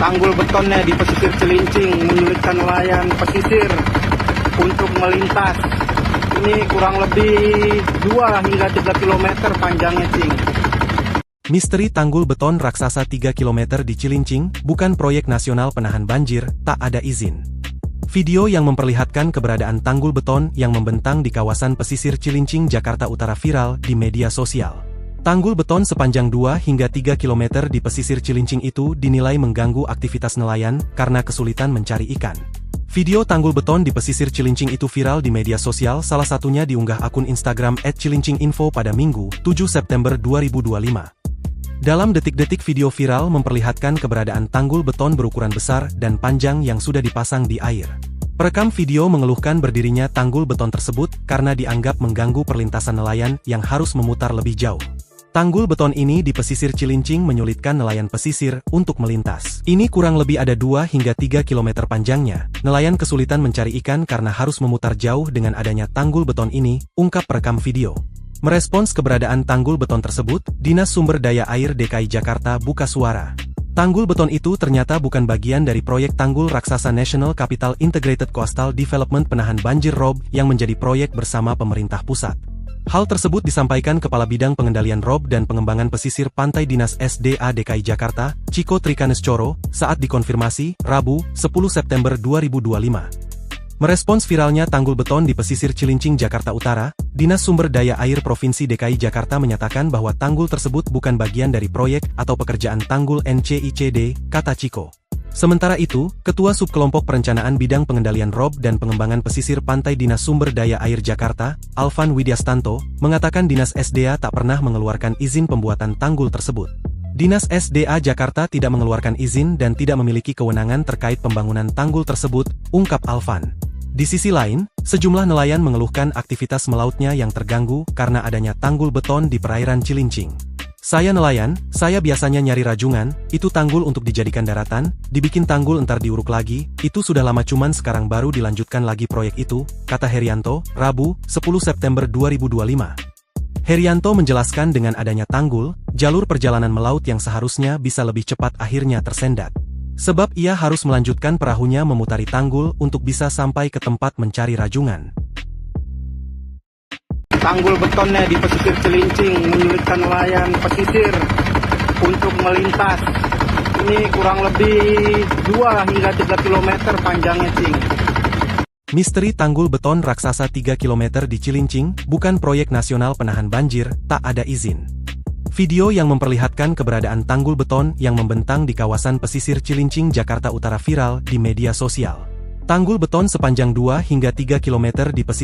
Tanggul betonnya di pesisir Cilincing menyulitkan nelayan pesisir untuk melintas. Ini kurang lebih 2 hingga 3 km panjangnya, Cing. Misteri tanggul beton raksasa 3 km di Cilincing bukan proyek nasional penahan banjir, tak ada izin. Video yang memperlihatkan keberadaan tanggul beton yang membentang di kawasan pesisir Cilincing, Jakarta Utara viral di media sosial. Tanggul beton sepanjang 2 hingga 3 km di pesisir Cilincing itu dinilai mengganggu aktivitas nelayan karena kesulitan mencari ikan. Video tanggul beton di pesisir Cilincing itu viral di media sosial, salah satunya diunggah akun Instagram @cilincinginfo pada Minggu, 7 September 2025. Dalam detik-detik video viral memperlihatkan keberadaan tanggul beton berukuran besar dan panjang yang sudah dipasang di air. Perekam video mengeluhkan berdirinya tanggul beton tersebut karena dianggap mengganggu perlintasan nelayan yang harus memutar lebih jauh. Tanggul beton ini di pesisir Cilincing menyulitkan nelayan pesisir untuk melintas. Ini kurang lebih ada 2 hingga 3 km panjangnya. Nelayan kesulitan mencari ikan karena harus memutar jauh dengan adanya tanggul beton ini, ungkap perekam video. Merespons keberadaan tanggul beton tersebut, Dinas Sumber Daya Air DKI Jakarta buka suara. Tanggul beton itu ternyata bukan bagian dari proyek tanggul raksasa National Capital Integrated Coastal Development penahan banjir ROB yang menjadi proyek bersama pemerintah pusat. Hal tersebut disampaikan Kepala Bidang Pengendalian ROB dan Pengembangan Pesisir Pantai Dinas SDA DKI Jakarta, Ciko Trikanescoro, saat dikonfirmasi, Rabu, 10 September 2025. Merespons viralnya tanggul beton di pesisir Cilincing, Jakarta Utara, Dinas Sumber Daya Air Provinsi DKI Jakarta menyatakan bahwa tanggul tersebut bukan bagian dari proyek atau pekerjaan tanggul NCICD, kata Ciko. Sementara itu, Ketua Subkelompok Perencanaan Bidang Pengendalian ROB dan Pengembangan Pesisir Pantai Dinas Sumber Daya Air Jakarta, Alvan Widyastanto, mengatakan Dinas SDA tak pernah mengeluarkan izin pembuatan tanggul tersebut. Dinas SDA Jakarta tidak mengeluarkan izin dan tidak memiliki kewenangan terkait pembangunan tanggul tersebut, ungkap Alvan. Di sisi lain, sejumlah nelayan mengeluhkan aktivitas melautnya yang terganggu karena adanya tanggul beton di perairan Cilincing. Saya nelayan, saya biasanya nyari rajungan, itu tanggul untuk dijadikan daratan, dibikin tanggul entar diuruk lagi, itu sudah lama cuman sekarang baru dilanjutkan lagi proyek itu, kata Herianto, Rabu, 10 September 2025. Herianto menjelaskan dengan adanya tanggul, jalur perjalanan melaut yang seharusnya bisa lebih cepat akhirnya tersendat. Sebab ia harus melanjutkan perahunya memutari tanggul untuk bisa sampai ke tempat mencari rajungan. Tanggul betonnya di pesisir Cilincing menyulitkan nelayan pesisir untuk melintas. Ini kurang lebih 2 hingga 3 km panjangnya, Cing. Misteri tanggul beton raksasa 3 km di Cilincing bukan proyek nasional penahan banjir, tak ada izin. Video yang memperlihatkan keberadaan tanggul beton yang membentang di kawasan pesisir Cilincing, Jakarta Utara viral di media sosial. Tanggul beton sepanjang 2 hingga 3 km di pesisir